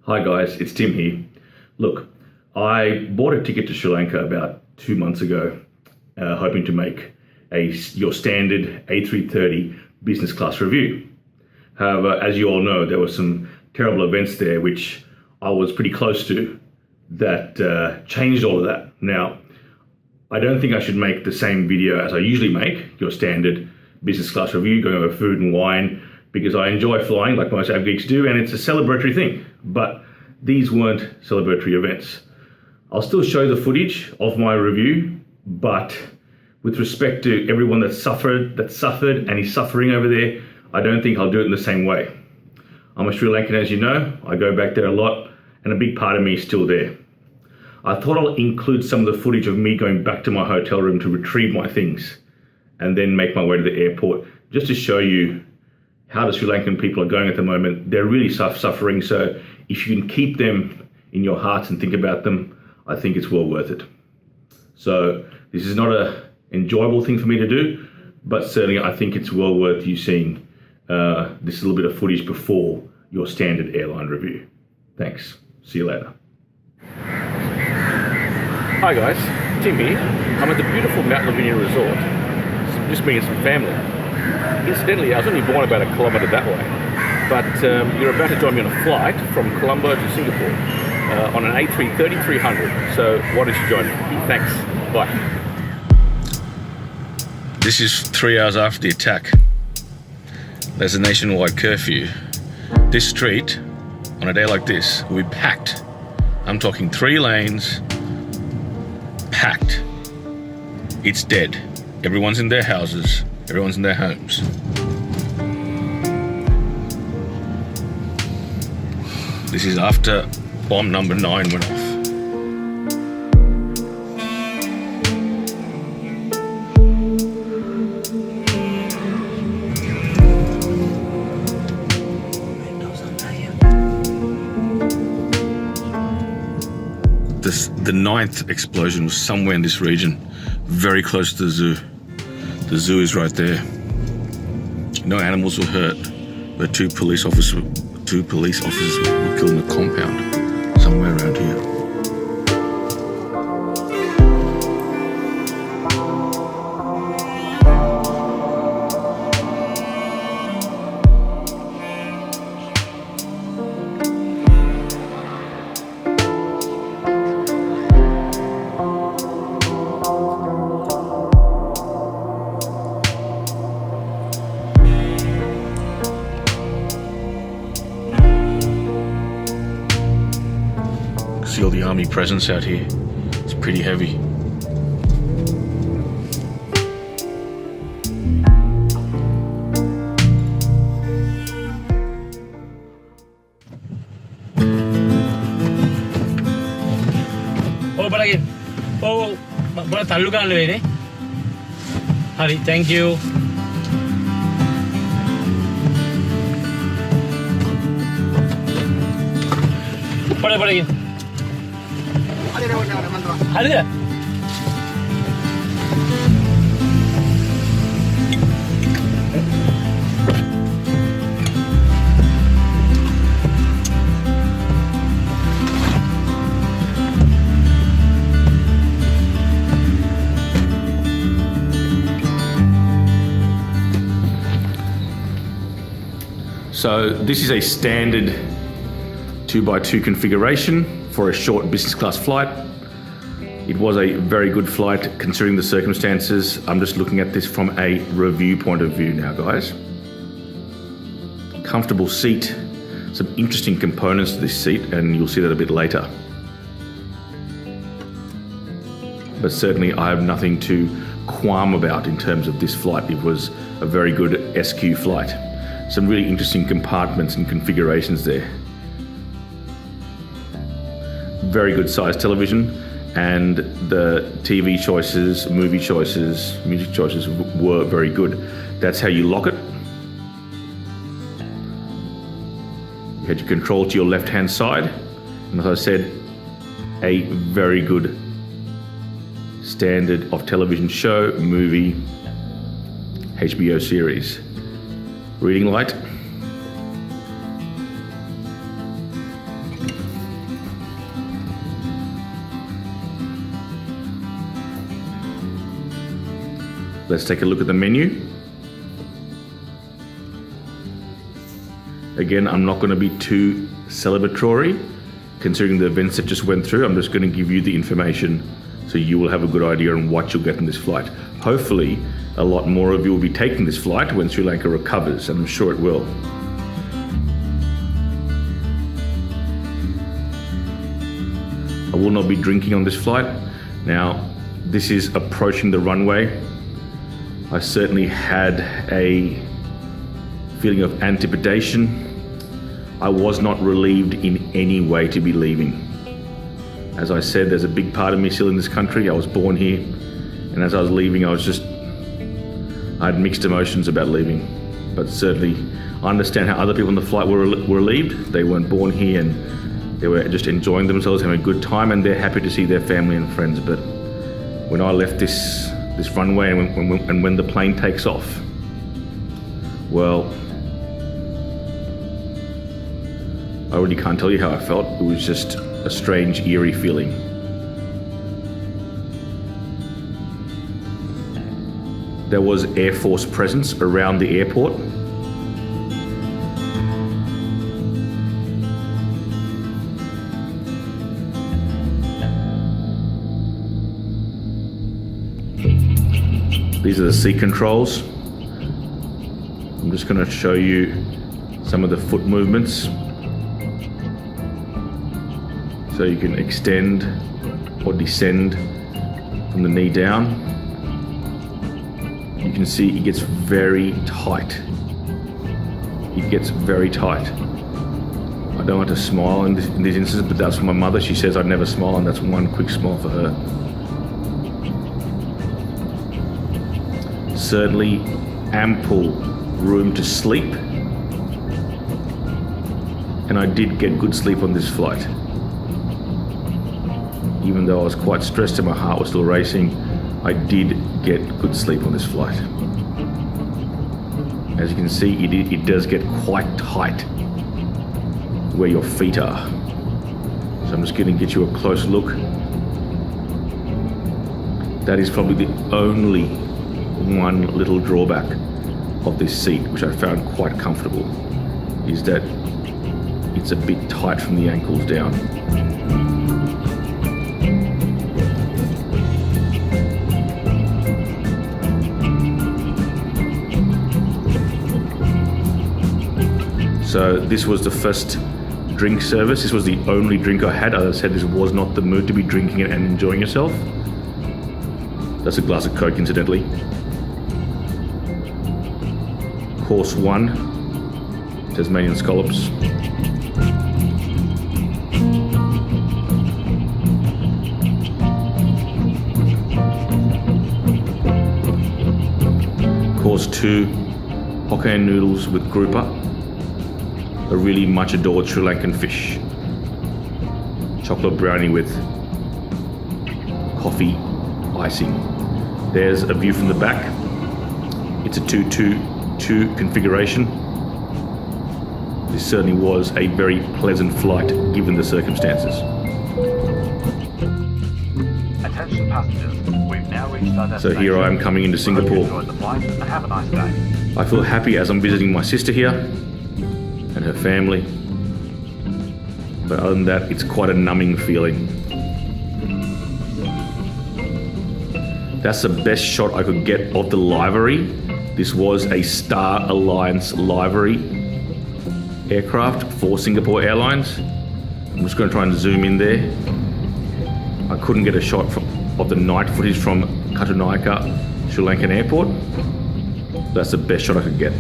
Hi guys, it's Tim here. Look, I bought a ticket to Sri Lanka about 2 months ago, hoping to make your standard A330 business class review. However, as you all know, there were some terrible events there which I was pretty close to that changed all of that. Now, I don't think I should make the same video as I usually make, your standard business class review, going over food and wine, because I enjoy flying like most av geeks do, and it's a celebratory thing. But these weren't celebratory events. I'll still show the footage of my review, but with respect to everyone that suffered and is suffering over there, I don't think I'll do it in the same way. I'm a Sri Lankan, as you know. I go back there a lot, and a big part of me is still there. I thought I'll include some of the footage of me going back to my hotel room to retrieve my things and then make my way to the airport, just to show you how the Sri Lankan people are going at the moment. They're really suffering, so if you can keep them in your hearts and think about them, I think it's well worth it. So this is not an enjoyable thing for me to do, but certainly I think it's well worth you seeing this little bit of footage before your standard airline review. Thanks. See you later. Hi guys, Tim here. I'm at the beautiful Mount Lavinia Resort, just me and some family. Incidentally, I was only born about 1 kilometre that way, but you're about to join me on a flight from Colombo to Singapore on an A330-300, so why don't you join me? Thanks, bye. This is 3 hours after the attack. There's a nationwide curfew. This street, on a day like this, will be packed. I'm talking 3 lanes, packed. It's dead. Everyone's in their houses. Everyone's in their homes. This is after bomb number 9 went off. The 9th explosion was somewhere in this region, very close to the zoo. The zoo is right there. No animals were hurt, but 2 police officers were killed in a compound somewhere around here. See all the army presence out here. It's pretty heavy. Oh, balagi. Oh, bala tallu galla vene. Hari, thank you. Balagi. Ada. So this is a standard 2x2 configuration for a short business class flight. It was a very good flight considering the circumstances. I'm just looking at this from a review point of view now, guys. Comfortable seat, some interesting components to this seat, and you'll see that a bit later. But certainly I have nothing to qualm about in terms of this flight. It was a very good SQ flight. Some really interesting compartments and configurations there. Very good sized television, and the TV choices, movie choices, music choices were very good. That's how you lock it. You had your control to your left hand side, and as I said, a very good standard of television show, movie, HBO series. Reading light. Let's take a look at the menu. Again, I'm not going to be too celebratory considering the events that just went through. I'm just going to give you the information so you will have a good idea on what you'll get in this flight. Hopefully, a lot more of you will be taking this flight when Sri Lanka recovers, and I'm sure it will. I will not be drinking on this flight. Now, this is approaching the runway. I certainly had a feeling of anticipation. I was not relieved in any way to be leaving. As I said, there's a big part of me still in this country. I was born here, and as I was leaving, I had mixed emotions about leaving. But certainly, I understand how other people on the flight were relieved. They weren't born here, and they were just enjoying themselves, having a good time, and they're happy to see their family and friends. But when I left this runway and when the plane takes off, well, I really can't tell you how I felt. It was just a strange, eerie feeling. There was Air Force presence around the airport. These are the seat controls. I'm just going to show you some of the foot movements. So you can extend or descend from the knee down. You can see it gets very tight. It gets very tight. I don't want to smile in this instance, but that's for my mother. She says I'd never smile, and that's one quick smile for her. Certainly ample room to sleep, and I did get good sleep on this flight. Even though I was quite stressed and my heart was still racing, I did get good sleep on this flight. As you can see, it does get quite tight where your feet are. So I'm just going to get you a close look. That is probably the only one little drawback of this seat, which I found quite comfortable, is that it's a bit tight from the ankles down. So this was the first drink service. This was the only drink I had. As I said, this was not the mood to be drinking it and enjoying yourself. That's a glass of Coke, incidentally. Course 1, Tasmanian scallops. Course 2, Hokkien noodles with grouper, a really much adored Sri Lankan fish. Chocolate brownie with coffee icing. There's a view from the back. It's a 2-2-2 configuration. This certainly was a very pleasant flight given the circumstances. Attention passengers, we've now reached our So destination. here I am coming into Singapore. Enjoy the flight and have a nice day. I feel happy as I'm visiting my sister here and her family. But other than that, it's quite a numbing feeling. That's the best shot I could get of the livery. This was a Star Alliance Livery aircraft for Singapore Airlines. I'm just going to try and zoom in there. I couldn't get a shot of the night footage from Katunayake, Sri Lankan airport. That's the best shot I could get.